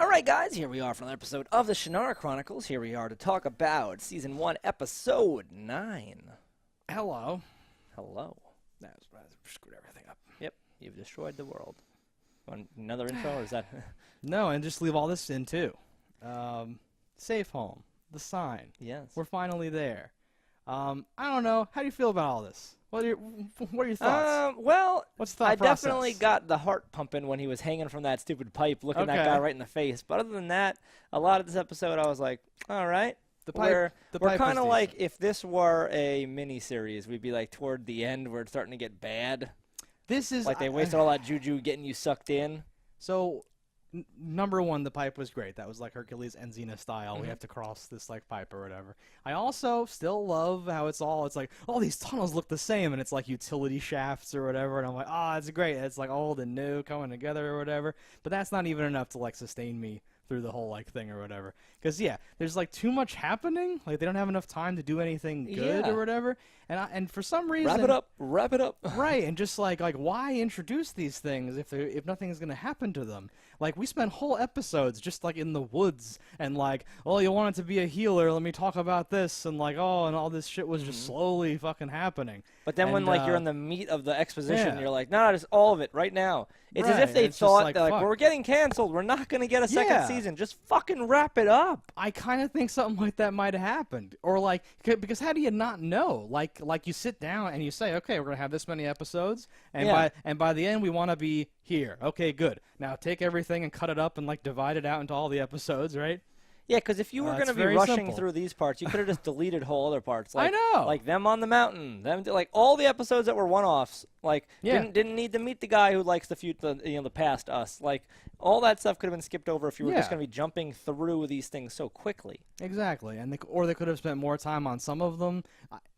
All right, guys, here we are for another episode of the Shannara Chronicles. Here we are to talk about Season 1, Episode 9. Hello. Hello. I screwed everything up. Yep, you've destroyed the world. Want another intro, or is that... No, and just leave all this in, too. Safe home. The sign. Yes. We're finally there. I don't know. How do you feel about all this? What are your thoughts? Well, What's the thought I process? definitely got the heart pumping when he was hanging from that stupid pipe, looking that guy right in the face. But other than that, a lot of this episode, I was like, all right. We're kind of like, if this were a mini-series, we'd be like toward the end where it's starting to get bad. This is... Like they wasted all that juju getting you sucked in. So... Number one, the pipe was great. That was like Hercules and Xena style. We have to cross this like pipe or whatever. I also still love how it's like, oh, these tunnels look the same, and it's like utility shafts or whatever. And I'm like, oh, it's great. It's like old and new coming together or whatever. But that's not even enough to like sustain me through the whole like thing or whatever. Because yeah, there's like too much happening. Like they don't have enough time to do anything good or whatever. And for some reason, wrap it up. Right, and just like why introduce these things if nothing's gonna happen to them? Like we spent whole episodes just like in the woods and like, oh, you wanted to be a healer? Let me talk about this and like, oh, and all this shit was just slowly fucking happening. But then when like you're in the meat of the exposition, you're like, nah, just all of it right now. It's as if they thought like we're getting canceled. We're not gonna get a second season. Just fucking wrap it up. I kind of think something like that might have happened, or like because how do you not know? Like you sit down and you say, okay, we're gonna have this many episodes, and by the end we want to be here. Okay, good. Now take everything and cut it up and like divide it out into all the episodes, right? Yeah, because if you were going to be rushing through these parts, you could have just deleted whole other parts. Like, I know. Like them on the mountain, like all the episodes that were one-offs. Like didn't need to meet the guy who likes the past us. Like all that stuff could have been skipped over if you were just going to be jumping through these things so quickly. Exactly, and or they could have spent more time on some of them.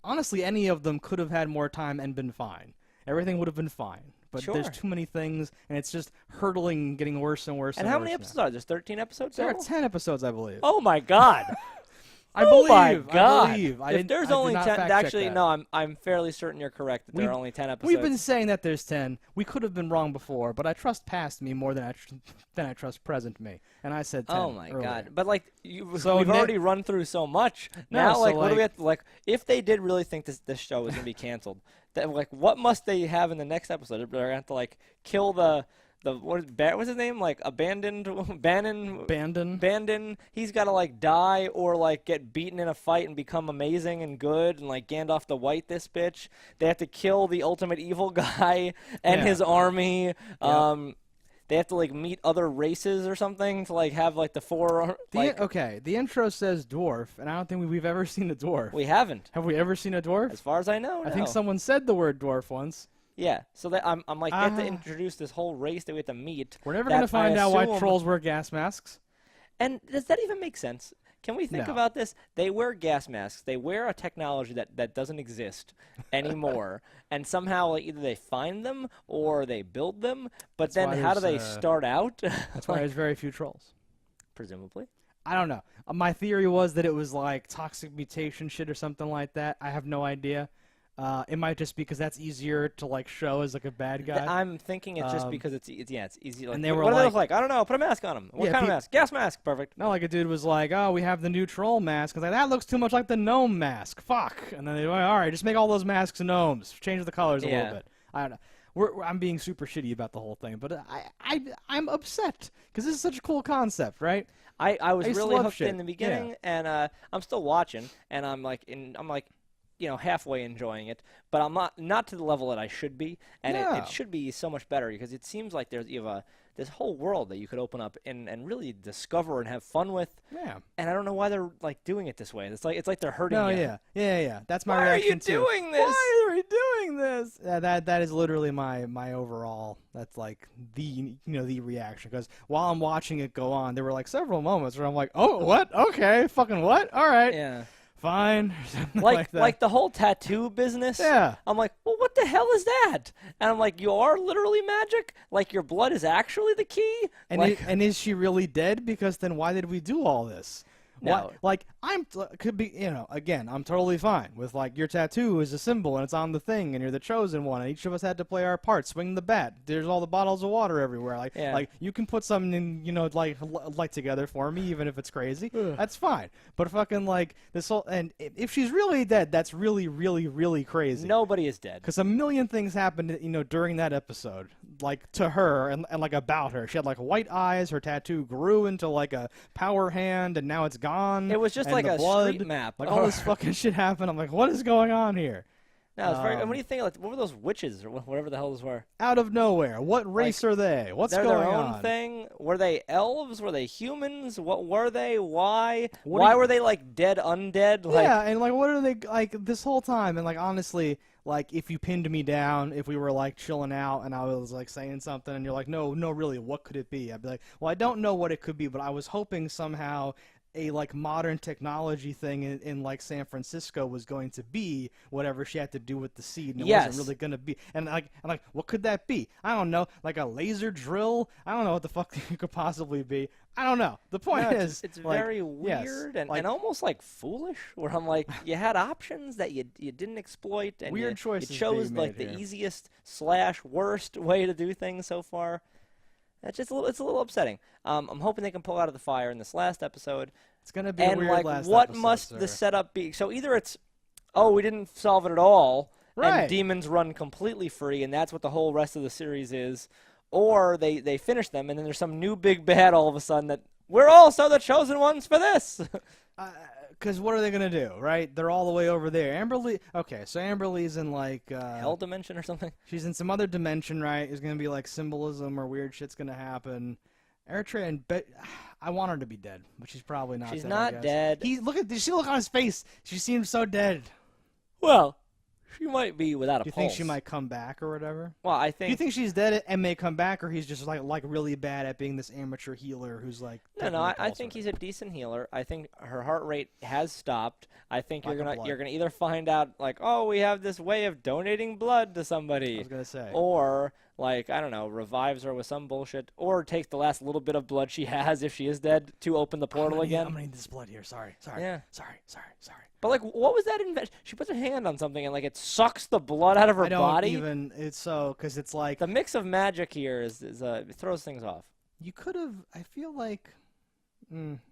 Honestly, any of them could have had more time and been fine. Everything would have been fine. But there's too many things, and it's just hurtling, getting worse and worse. And how many episodes are there? There's 13 episodes There total? are 10 episodes, I believe. Oh, my God. I believe. My God. I believe. If there's only 10, actually, no, I'm fairly certain you're correct that there are only 10 episodes. We've been saying that there's 10. We could have been wrong before, but I trust past me more than I trust present me. And I said 10 Oh, my earlier. God. But, like, we've already run through so much. Now, so what do we have to, like, if they did really think this show was going to be canceled, that, like, what must they have in the next episode? They're going to have to, like, kill what's his name? Like, Bandon. He's got to, like, die or, like, get beaten in a fight and become amazing and good and, like, Gandalf the White this bitch. They have to kill the ultimate evil guy and his army. They have to, like, meet other races or something to, like, have, like, the four... Okay, the intro says dwarf, and I don't think we've ever seen a dwarf. We haven't. Have we ever seen a dwarf? As far as I know, no. I think someone said the word dwarf once. Yeah, so that I'm like, they have to introduce this whole race that we have to meet. We're never going to find out why trolls wear gas masks. And does that even make sense? Can we think about this? They wear gas masks. They wear a technology that doesn't exist anymore. And somehow, like, either they find them or they build them. But then how do they start out? That's why there's very few trolls. Presumably. I don't know. My theory was that it was like toxic mutation shit or something like that. I have no idea. It might just be because that's easier to like show as like a bad guy. I'm thinking it's just because it's easy. Like, and they were what do they like, look like? I don't know. Put a mask on them. What kind of mask? Gas mask. Perfect. No, like a dude was like, oh, we have the new troll mask. I was like, that looks too much like the gnome mask. Fuck. And then they went, all right, just make all those masks gnomes. Change the colors a little bit. I don't know. I'm being super shitty about the whole thing, but I'm upset because this is such a cool concept, right? I was really hooked in the beginning, and I'm still watching, and I'm like, halfway enjoying it, but I'm not to the level that I should be, and it should be so much better because it seems like you have this whole world that you could open up and really discover and have fun with. Yeah. And I don't know why they're like doing it this way. It's like they're hurting you. Yeah. That's my reaction too. Why are you doing this? Why are we doing this? That is literally my overall. That's like the reaction, because while I'm watching it go on, there were like several moments where I'm like, oh, what? Okay, fucking what? All right. Yeah. Fine. Like the whole tattoo business. Yeah. I'm like, well, what the hell is that? And I'm like, you are literally magic? Like your blood is actually the key? And is she really dead? Because then why did we do all this? No. Like, could be, again, I'm totally fine with, like, your tattoo is a symbol and it's on the thing and you're the chosen one and each of us had to play our part, swing the bat, there's all the bottles of water everywhere. Like, you can put something in, like together for me, even if it's crazy. That's fine. But fucking, like, this whole, and if she's really dead, that's really, really, really crazy. Nobody is dead. Because a million things happened, during that episode, like, to her and, like, about her. She had, like, white eyes, her tattoo grew into, like, a power hand, and now it's gone. It was just like a street map. Like, all this fucking shit happened. I'm like, what is going on here? No, it's very, what do you think? Like, what were those witches or whatever the hell those were? Out of nowhere. What race are they? What's going on? They're their own thing? Were they elves? Were they humans? What were they? Why? Why were they, like, dead undead? Like, yeah, and, like, what are they, like, this whole time? And, like, honestly, like, if you pinned me down, if we were, like, chilling out and I was, like, saying something and you're like, no, really, what could it be? I'd be like, well, I don't know what it could be, but I was hoping somehow a, like, modern technology thing in like, San Francisco was going to be whatever she had to do with the seed, and it wasn't really going to be. And, like, what could that be? I don't know. Like a laser drill? I don't know what the fuck it could possibly be. I don't know. The point is... It's like, very weird and almost, like, foolish, where I'm like, you had options that you didn't exploit, and weird choices you chose, like, the easiest / worst way to do things so far. It's just it's a little upsetting. I'm hoping they can pull out of the fire in this last episode. It's gonna be a weird last episode. And what must the setup be? So either it's, we didn't solve it at all, and demons run completely free, and that's what the whole rest of the series is, or they finish them, and then there's some new big bad all of a sudden that we're also the chosen ones for this. Because what are they going to do, right? They're all the way over there. Amber Lee... Okay, so Amber Lee's in, like... Hell dimension or something? She's in some other dimension, right? There's going to be, like, symbolism or weird shit's going to happen. Eritrea and... I want her to be dead, but she's probably not dead. She's not dead. Did she look on his face? She seems so dead. Well... She might be without a pulse. Do you think she might come back or whatever? Well, I think... Do you think she's dead and may come back, or he's just like really bad at being this amateur healer who's like... No, I think he's a decent healer. I think her heart rate has stopped. I think you're gonna either find out, like, oh, we have this way of donating blood to somebody. I was gonna say. Or, like, I don't know, revives her with some bullshit. Or takes the last little bit of blood she has, if she is dead, to open the portal again. I'm gonna need this blood here. Sorry. Yeah. Sorry. But, like, what was that invention? She puts her hand on something and, like, it sucks the blood out of her body. Because it's like... The mix of magic here it throws things off. You could have, I feel like...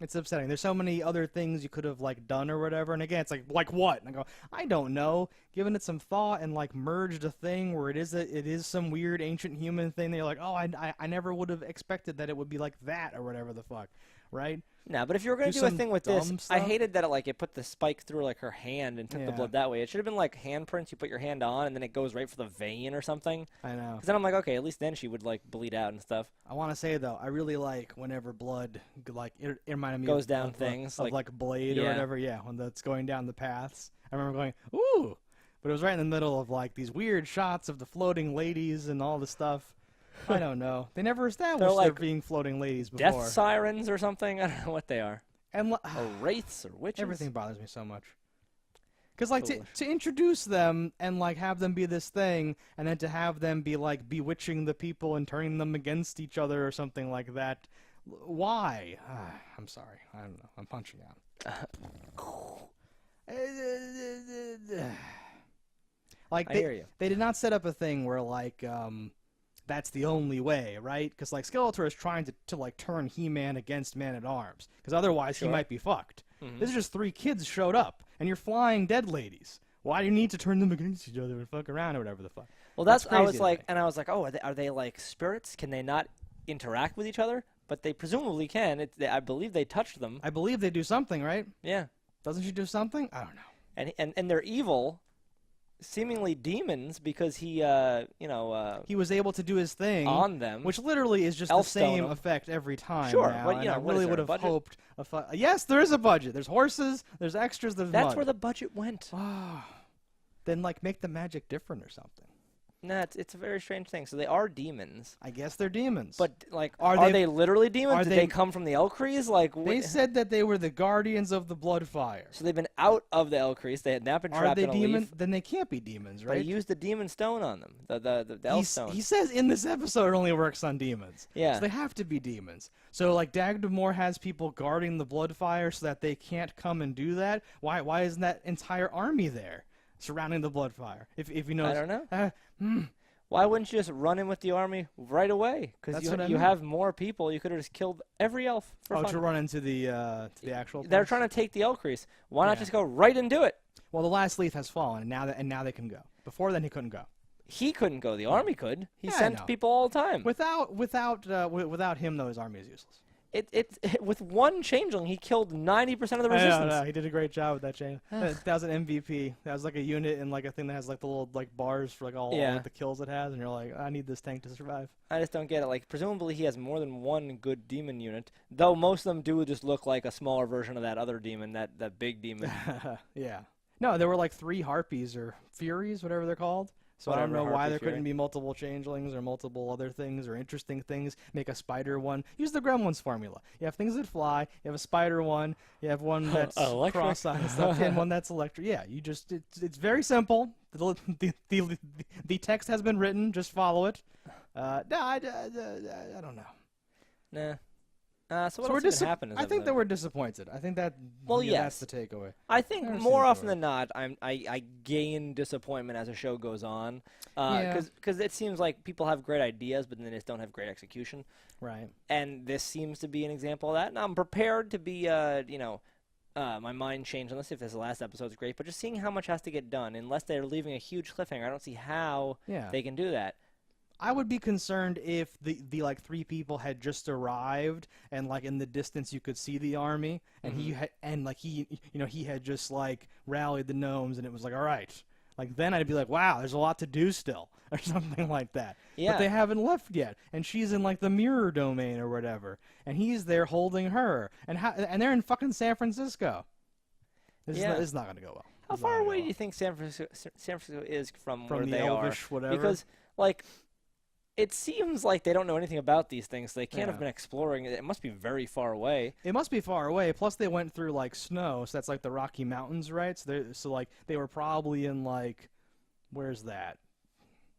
it's upsetting. There's so many other things you could have, like, done or whatever. And again, it's like what? And I go, I don't know. Given it some thought and, like, merged a thing where it is some weird ancient human thing that you're like, oh, I never would have expected that it would be like that or whatever the fuck, right? No, but if you were going to do a thing with this, stuff? I hated that it put the spike through, like, her hand and took the blood that way. It should have been, like, handprints. You put your hand on, and then it goes right for the vein or something. I know. Because then I'm like, okay, at least then she would, like, bleed out and stuff. I want to say, though, I really like whenever blood, like, it reminded me goes down things. Like Blade or whatever, when that's going down the paths. I remember going, ooh! But it was right in the middle of, like, these weird shots of the floating ladies and all the stuff. I don't know. They never established there being floating ladies before. Death sirens or something? I don't know what they are. And or wraiths or witches. Everything bothers me so much. Because, like, to introduce them and, like, have them be this thing, and then to have them be, like, bewitching the people and turning them against each other or something like that. Why? I'm sorry. I don't know. I'm punching out. Like, I hear you. They did not set up a thing where, like, that's the only way, right? Because, like, Skeletor is trying to like, turn He-Man against Man-at-Arms. Because otherwise he might be fucked. Mm-hmm. This is just 3 kids showed up, and you're flying dead ladies. Why do you need to turn them against each other and fuck around or whatever the fuck? Well, I was like, oh, are they like spirits? Can they not interact with each other? But they presumably can. I believe they touched them. I believe they do something, right? Yeah. Doesn't she do something? I don't know. And they're evil. Seemingly demons because he was able to do his thing on them, which literally is just the same effect every time. Sure, now, but I really would have hoped. Yes, there is a budget. There's horses. There's extras. There's That's mud. where the budget went. Then like make the magic different or something. Nah, it's a very strange thing. So they are demons. I guess they're demons. But, like, are they literally demons? Did they come from the Elcrease? Like, they said that they were the guardians of the Bloodfire. So they've been out of the Elcrease. They had not been trapped in a leaf. Then they can't be demons, right? But he used the demon stone on them, the elf stone. He says in this episode it only works on demons. Yeah. So they have to be demons. So, like, Dagdamore has people guarding the Bloodfire so that they can't come and do that. Why isn't that entire army there surrounding the Bloodfire? If you know, I don't know. Why wouldn't you just run in with the army right away? Because you have more people. You could have just killed every elf for fun. To run into the actual place? They're trying to take the Elcrease. Why not just go right and do it? Well, the last leaf has fallen, and now they can go. Before then, he couldn't go. He couldn't go. The army could. He sent people all the time. Without him, though, his army is useless. With one changeling, he killed 90% of the resistance. No, he did a great job with that change. That was an MVP. That was like a unit and like a thing that has like the little like bars for like all the kills it has, and you're like, I need this tank to survive. I just don't get it. Like, presumably he has more than one good demon unit, though most of them do just look like a smaller version of that other demon, that big demon. Yeah. No, there were like 3 harpies or furies, whatever they're called. So I don't know why there couldn't be multiple changelings or multiple other things or interesting things. Make a spider one. Use the Gremlins formula. You have things that fly. You have a spider one. You have one that's cross-eyed stuff, and one that's electric. Yeah, you just it's very simple. The text has been written. Just follow it. I don't know. Nah. So what else happened? I think that we're disappointed. I think that that's the takeaway. I think more often than not, I gain disappointment as a show goes on, because it seems like people have great ideas, but then they just don't have great execution. Right. And this seems to be an example of that. And I'm prepared to be, my mind changed. Unless if this last episode's great, but just seeing how much has to get done, unless they're leaving a huge cliffhanger, I don't see how they can do that. I would be concerned if the like 3 people had just arrived and like in the distance you could see the army and he had just like rallied the gnomes and it was like, all right, like then I'd be like, wow, there's a lot to do still or something like that. Yeah. But they haven't left yet, and she's in like the mirror domain or whatever, and he's there holding her, and they're in fucking San Francisco. This is not gonna go well. How far away do you think San Francisco is from where they Elvish, are? Whatever. Because like. It seems like they don't know anything about these things. They can't have been exploring it. It must be very far away. It must be far away. Plus, they went through like snow, so that's like the Rocky Mountains, right? So they were probably in like, where's that?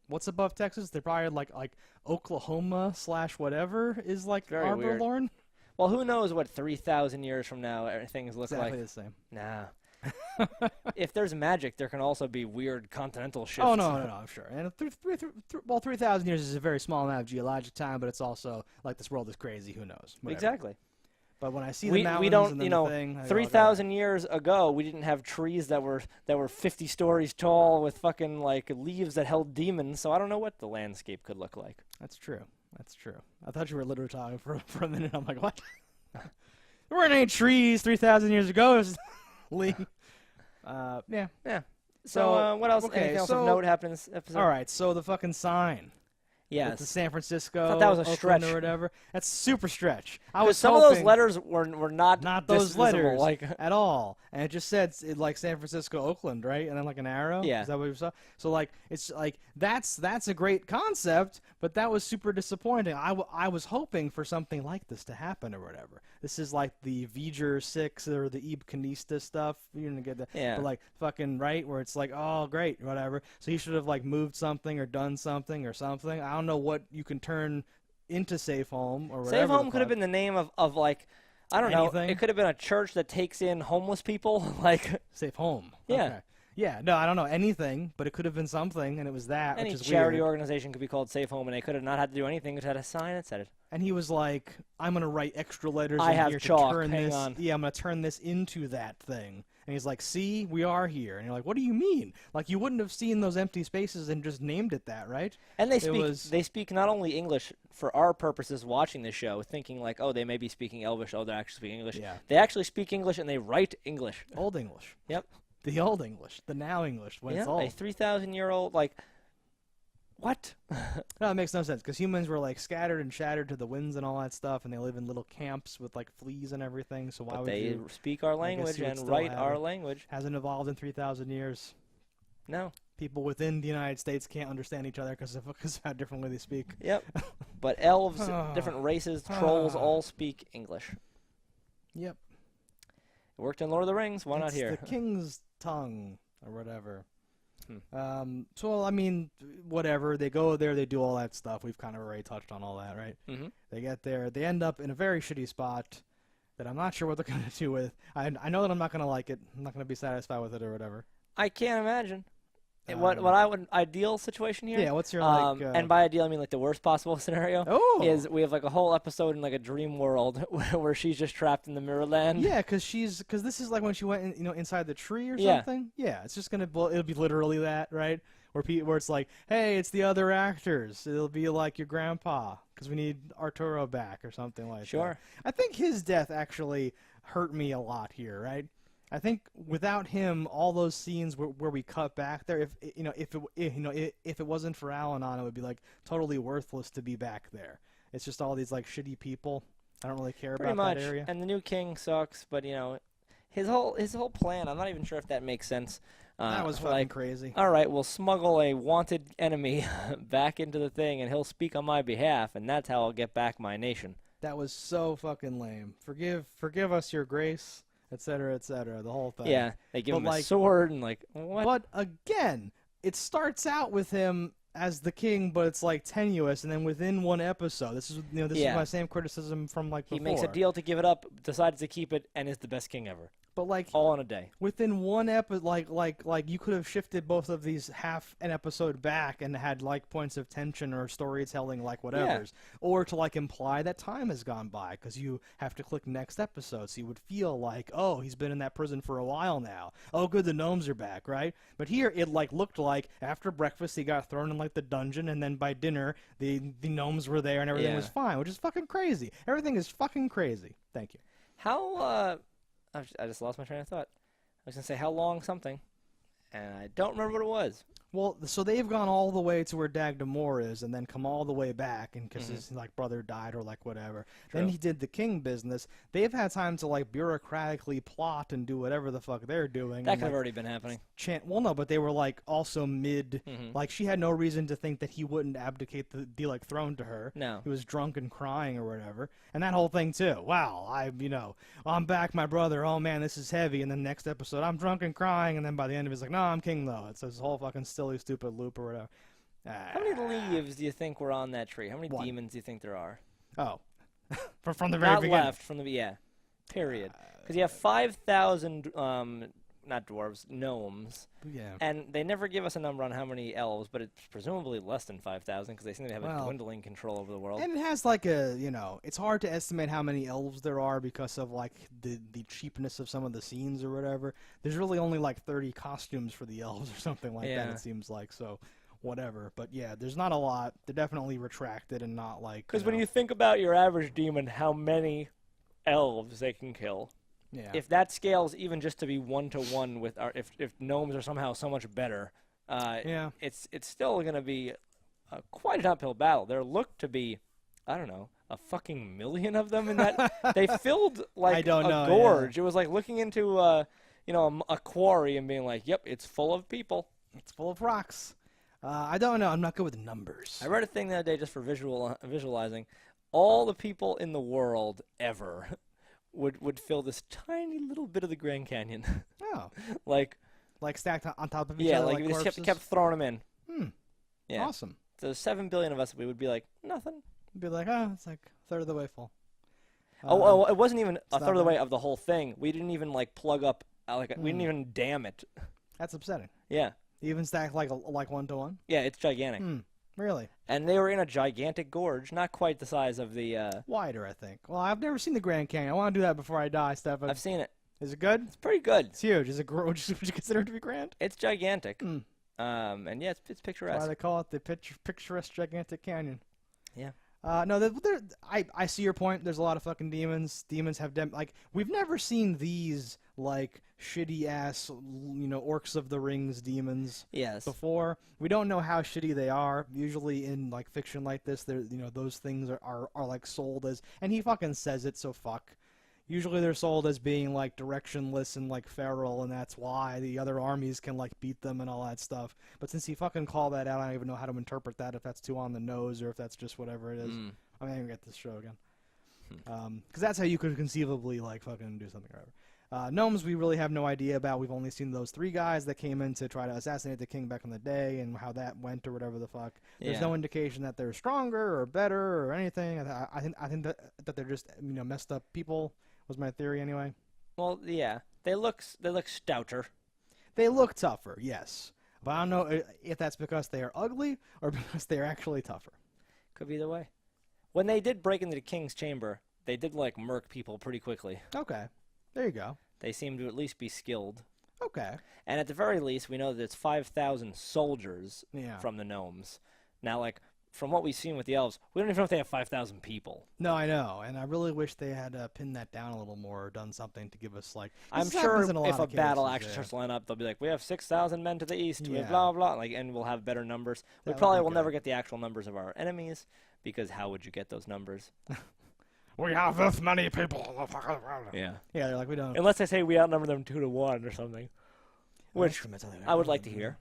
What's above Texas? They're probably like Oklahoma / whatever is like Arbor Lorn. Well, who knows what 3,000 years from now things look like? Exactly the same. Nah. If there's magic, there can also be weird continental shifts. Oh, no, I'm sure. And 3,000 years is a very small amount of geologic time, but it's also like this world is crazy. Who knows? Whatever. Exactly. But when I see the mountains, we don't, and then the thing, 3,000 years ago, we didn't have trees that were 50 stories tall with fucking like leaves that held demons. So I don't know what the landscape could look like. That's true. I thought you were literally talking for a minute. I'm like, what? There weren't any trees 3,000 years ago. Lee. Yeah. So what else? Anything else of note happened in this episode? All right. So the fucking sign. Yes. With the San Francisco. I thought that was a Oakland stretch or whatever. That's super stretch. Some of those letters were not those letters like at all, and it just said like San Francisco, Oakland, right? And then like an arrow. Yeah. Is that what you saw? So like it's like that's a great concept, but that was super disappointing. I was hoping for something like this to happen or whatever. This is like the V'ger 6 or the Ib Canista stuff. You're gonna get that. Yeah. But like fucking right where it's like, oh great, whatever. So he should have like moved something or done something or something. I don't know what you can turn into Safe Home or whatever. Safe Home could have been the name of like, I don't know. It could have been a church that takes in homeless people. Like Safe Home. Yeah. Okay. Yeah, no, I don't know anything, but it could have been something, and it was that, Any which is charity weird. organization could be called Safe Home, and they could have not had to do anything. Just had a sign that said it. And he was like, "I'm gonna write extra letters I in have here chalk, to turn hang this. on. Yeah, I'm gonna turn this into that thing." And he's like, "See, we are here." And you're like, "What do you mean? Like you wouldn't have seen those empty spaces and just named it that, right?" And they speak not only English for our purposes watching this show, thinking like, oh, they may be speaking Elvish. Oh, they're actually speaking English. Yeah. They actually speak English and they write English. Old English. Yep. The old English, the now English, when it's old. A 3,000-year-old, like, what? No, it makes no sense, because humans were, like, scattered and shattered to the winds and all that stuff, and they live in little camps with, like, fleas and everything, so why would you... But they speak our language and write our language. Hasn't evolved in 3,000 years. No. people within the United States can't understand each other because of how differently they speak. Yep. But elves, different races, trolls all speak English. Yep. It worked in Lord of the Rings. Why not It's here? the king's tongue or whatever. So, I mean, whatever. They go there, they do all that stuff. We've kind of already touched on all that, right? Mm-hmm. They get there. They end up in a very shitty spot that I'm not sure what they're going to do with. I know that I'm not going to like it. I'm not going to be satisfied with it or whatever. I can't imagine. What I would ideal situation here? Yeah, what's your and by ideal I mean like the worst possible scenario. Oh. Is we have like a whole episode in like a dream world where she's just trapped in the mirror land. Yeah, because this is like when she went inside the tree or something. Yeah, it's just it'll be literally that, right? Where it's like, hey, it's the other actors. It'll be like your grandpa because we need Arturo back or something like that. Sure. I think his death actually hurt me a lot here, right? I think without him, all those scenes where we cut back there, if it wasn't for Al-Anon, it would be like totally worthless to be back there. It's just all these like shitty people. I don't really care Pretty about much. that area. And the new king sucks, but his whole plan. I'm not even sure if that makes sense. That was fucking crazy. All right, we'll smuggle a wanted enemy back into the thing, and he'll speak on my behalf, and that's how I'll get back my nation. That was so fucking lame. Forgive us, your grace. Etc., etc., the whole thing. Yeah, they give him a sword and what? But again, it starts out with him as the king, but it's like tenuous, and then within one episode, this is my same criticism from like before. He makes a deal to give it up, decides to keep it, and is the best king ever. But like all in a day. Within one episode, like you could have shifted both of these half an episode back and had like points of tension or storytelling, like whatever's, or to like imply that time has gone by because you have to click next episode, so you would feel like, oh, he's been in that prison for a while now. Oh, good, the gnomes are back, right? But here it like looked like after breakfast he got thrown in like the dungeon, and then by dinner the gnomes were there and everything was fine, which is fucking crazy. Everything is fucking crazy. Thank you. How I just lost my train of thought. I was going to say how long something, and I don't remember what it was. Well, so they've gone all the way to where Dagdamor is and then come all the way back and because his like brother died or like whatever. True. Then he did the king business. They've had time to like bureaucratically plot and do whatever the fuck they're doing. That could have already been happening. Well, no, but they were like also mid. Like she had no reason to think that he wouldn't abdicate the like throne to her. No. He was drunk and crying or whatever. And that whole thing too. Wow, I'm back, my brother. Oh man, this is heavy. And then next episode, I'm drunk and crying. And then by the end of it, it's like, no, I'm king though. It's this whole fucking silly, stupid loop or whatever. How many leaves do you think were on that tree? How many demons do you think there are? Oh, from the very beginning. Not left from the period. Because you have 5,000 not dwarves, gnomes. Yeah. And they never give us a number on how many elves, but it's presumably less than 5,000 because they seem to have a dwindling control over the world. And it has like it's hard to estimate how many elves there are because of like the cheapness of some of the scenes or whatever. There's really only like 30 costumes for the elves or something like that, it seems like, so whatever. But yeah, there's not a lot. They're definitely retracted and not like... Because when you think about your average demon, how many elves they can kill... Yeah. If that scales even just to be 1-to-1 with if gnomes are somehow so much better, it's still going to be quite an uphill battle. There looked to be, I don't know, a fucking million of them in that. They filled like a gorge. It was like looking into a quarry and being like, yep, it's full of people. It's full of rocks. I don't know. I'm not good with numbers. I read a thing the other day just for visualizing. All the people in the world ever would fill this tiny little bit of the Grand Canyon. Oh. like stacked on top of each other, like we just kept throwing them in. Yeah. Awesome. So 7 billion of us, we would be like, nothing. We'd be like, oh, it's like a third of the way full. It wasn't even a third of the way of the whole thing. We didn't even like plug up, we didn't even dam it. That's upsetting. Yeah. Even stacked like 1-to-1? Yeah, it's gigantic. Really? And they were in a gigantic gorge, not quite the size of the... Wider, I think. Well, I've never seen the Grand Canyon. I want to do that before I die, Stefan. I've seen it. Is it good? It's pretty good. It's huge. Is it? Would you consider it to be grand? It's gigantic. And yeah, it's picturesque. That's why they call it the picturesque gigantic canyon. Yeah. No, I see your point. There's a lot of fucking demons. Demons have we've never seen these like shitty ass Orcs of the Rings demons before. We don't know how shitty they are. Usually in like fiction like this, they're those things are like sold as, and he fucking says it, so fuck. usually they're sold as being like directionless and like feral, and that's why the other armies can like beat them and all that stuff. But since he fucking called that out, I don't even know how to interpret that, if that's too on the nose or if that's just whatever it is. I mean, I can get this show again. Because that's how you could conceivably like fucking do something or whatever. Gnomes, we really have no idea about. We've only seen those 3 guys that came in to try to assassinate the king back in the day, and how that went or whatever the fuck. There's no indication that they're stronger or better or anything. I think that they're just messed up people. Was my theory anyway. Well, yeah, they look stouter. They look tougher, yes, but I don't know if that's because they are ugly or because they are actually tougher. Could be either way. When they did break into the king's chamber, they did like murk people pretty quickly. Okay, there you go. They seem to at least be skilled. Okay. And at the very least, we know that it's 5,000 soldiers from the gnomes. Now, like, from what we've seen with the elves, we don't even know if they have 5,000 people. No, I know. And I really wish they had pinned that down a little more or done something to give us, like... I'm sure if a battle actually starts to line up, they'll be like, we have 6,000 men to the east, we have blah, blah, like, and we'll have better numbers. We probably will never get the actual numbers of our enemies, because how would you get those numbers? We have this many people. Yeah. Yeah, they're like, we don't... Unless they say we outnumber them 2-1 or something. Which I would like to hear.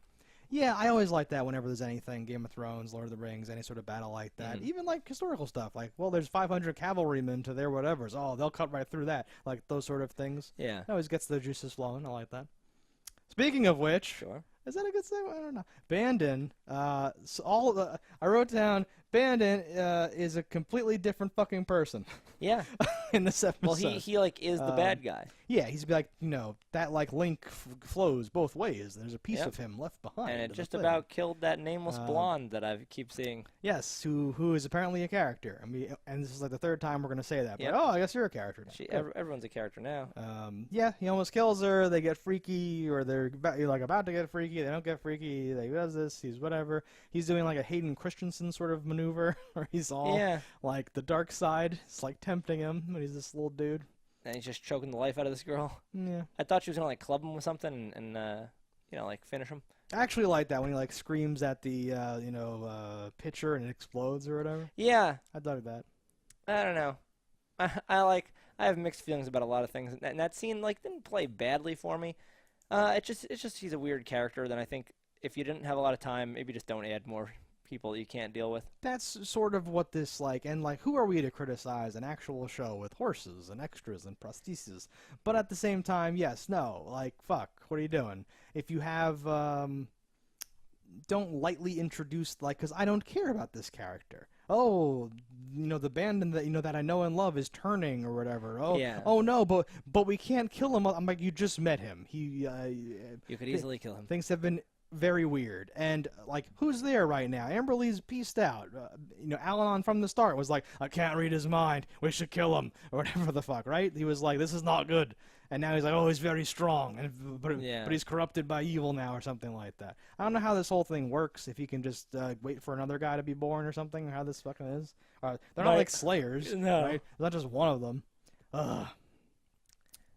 Yeah, I always like that whenever there's anything, Game of Thrones, Lord of the Rings, any sort of battle like that. Even like historical stuff, like, well, there's 500 cavalrymen to their whatevers. Oh, they'll cut right through that. Like those sort of things. Yeah. It always gets the juices flowing. I like that. Speaking of which... Sure. Is that a good segue? I don't know. Bandon, I wrote down, Bandon is a completely different fucking person. Yeah. In this episode. Well, he like, is the bad guy. Yeah, he's like, that, like, link flows both ways. There's a piece of him left behind. And it just about killed that nameless blonde that I keep seeing. Yes, who is apparently a character. I mean, and this is like the 3rd time we're going to say that. But, I guess you're a character now. Everyone's a character now. Yeah, he almost kills her. They get freaky, or they're about to get freaky. They don't get freaky. He does this. He's whatever. He's doing like a Hayden Christensen sort of maneuver, where he's all like the dark side. It's like tempting him, but he's this little dude. And he's just choking the life out of this girl. Yeah. I thought she was gonna like club him with something and like finish him. I actually like that when he like screams at the pitcher and it explodes or whatever. Yeah. I dug that. I don't know. I have mixed feelings about a lot of things, and that scene like didn't play badly for me. It's just he's a weird character. Then I think if you didn't have a lot of time, maybe just don't add more people that you can't deal with. That's sort of what this like, and like, who are we to criticize an actual show with horses and extras and prostheses? But at the same time, yes, no, like, fuck, what are you doing? If you have, don't lightly introduce, like, because I don't care about this character. Oh, the Bandon that that I know and love is turning or whatever. Oh, yeah. Oh no, but we can't kill him. I'm like, you just met him. You could easily kill him. Things have been very weird. And like, who's there right now? Amberly's pieced out. Alanon from the start was like, I can't read his mind. We should kill him or whatever the fuck. Right? He was like, this is not good. And now he's like, oh, he's very strong, but he's corrupted by evil now or something like that. I don't know how this whole thing works, if you can just wait for another guy to be born or something, or how this fucking is. They're not like Slayers, right? It's not just one of them. Ugh.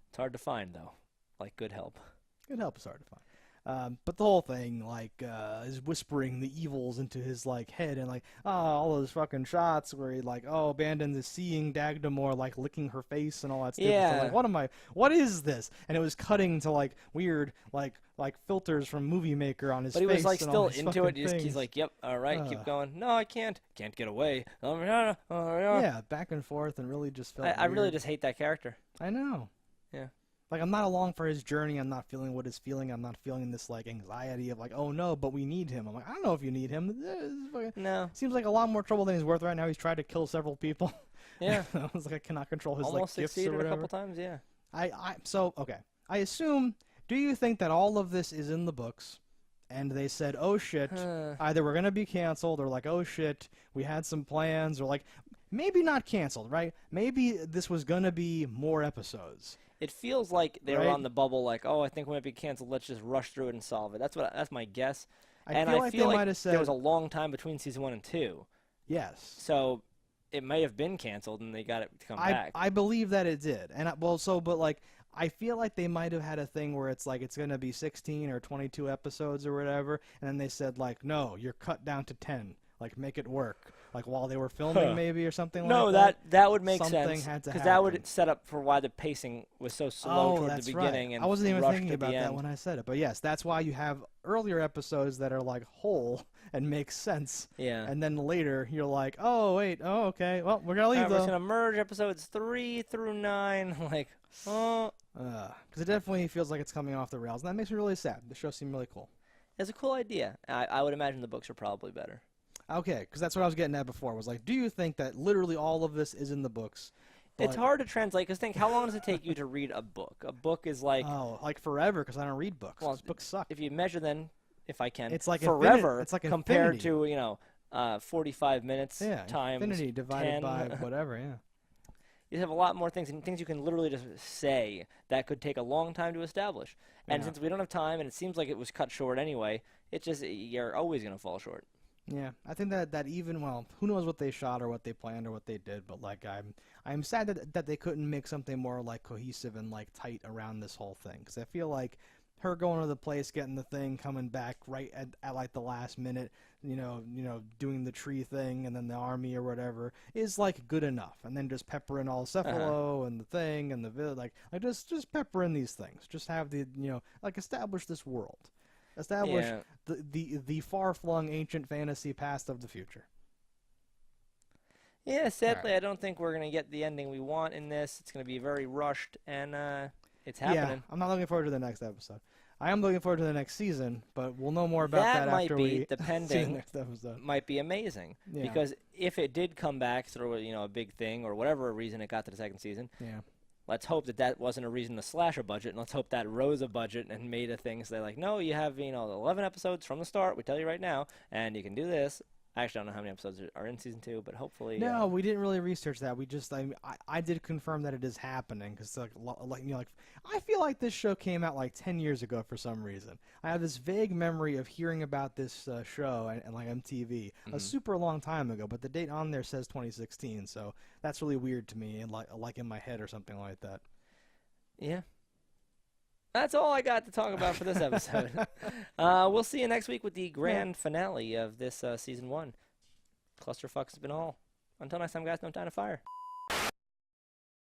It's hard to find, though. Like, good help. Good help is hard to find. But the whole thing, like, is whispering the evils into his, like, head, and, like, all those fucking shots where he, like, Bandon is seeing Dagdamore, like, licking her face and all that stuff. Yeah. So, like, what is this? And it was cutting to, like, weird, like filters from Movie Maker on his face. But he was, like, and still all these into it. things. He's like, yep, all right, keep going. No, I can't. Can't get away. Yeah, back and forth, and really just felt I really just hate that character. I know. Yeah. Like, I'm not along for his journey. I'm not feeling what he's feeling. I'm not feeling this, like, anxiety of, like, oh, no, but we need him. I'm like, I don't know if you need him. No. Seems like a lot more trouble than he's worth right now. He's tried to kill several people. Yeah. It's like I cannot control his, almost like, gifts succeeded or whatever. a couple times, yeah. Okay. I assume, do you think that all of this is in the books, and they said, oh, shit, either we're going to be canceled, or like, oh, shit, we had some plans, or like, maybe not canceled, right? Maybe this was going to be more episodes. It feels like they were on the bubble, like, I think we might be canceled. Let's just rush through it and solve it. That's my guess. I feel like there was a long time between season 1 and 2. Yes. So it may have been canceled, and they got it to come back. I believe that it did, and I feel like they might have had a thing where it's like it's going to be 16 or 22 episodes or whatever, and then they said like, no, you're cut down to 10. Like, make it work. like while they were filming, maybe or something no, like that. No, that would make something sense had to because happen. that would set up for why the pacing was so slow toward the beginning. Right. And I wasn't even thinking about that when I said it, but yes, that's why you have earlier episodes that are like whole and make sense. Yeah. And then later you're like, oh wait, oh okay, well we're gonna leave We're though. gonna merge episodes 3 through 9, like, oh. Because it definitely feels like it's coming off the rails, and that makes me really sad. The show seemed really cool. It's a cool idea. I would imagine the books are probably better. Okay, because that's what I was getting at before. Was like, do you think that literally all of this is in the books? It's hard to translate because think, how long does it take you to read a book? A book is like like forever because I don't read books. Well, books suck. If you measure then, if I can, it's like forever. It's like compared infinity. to 45 minutes times infinity divided 10. by whatever. Yeah. You have a lot more things and things you can literally just say that could take a long time to establish. And since we don't have time, and it seems like it was cut short anyway, it's just you're always going to fall short. Yeah, I think that even who knows what they shot or what they planned or what they did, but like I'm sad that they couldn't make something more like cohesive and like tight around this whole thing, because I feel like her going to the place, getting the thing, coming back right at like the last minute, doing the tree thing and then the army or whatever is like good enough, and then just pepper in all Cephalo and the thing and the like just pepper in these things, just have the like establish this world. Establish the far-flung ancient fantasy past of the future. Yeah, sadly, I don't think we're going to get the ending we want in this. It's going to be very rushed, and it's happening. Yeah, I'm not looking forward to the next episode. I am looking forward to the next season, but we'll know more about that after we see the next episode. Might be amazing. Yeah. Because if it did come back through a big thing or whatever reason it got to the second season, let's hope that wasn't a reason to slash a budget, and let's hope that rose a budget and made a thing so they're like, no, you have 11 episodes from the start, we tell you right now, and you can do this. I actually don't know how many episodes are in season 2, but hopefully. No, we didn't really research that. We just I did confirm that it is happening because I feel like this show came out like 10 years ago for some reason. I have this vague memory of hearing about this show and like MTV a super long time ago, but the date on there says 2016, so that's really weird to me and like in my head or something like that. Yeah. That's all I got to talk about for this episode. We'll see you next week with the grand finale of this season 1. Clusterfuck's been all. Until next time, guys, no time to fire.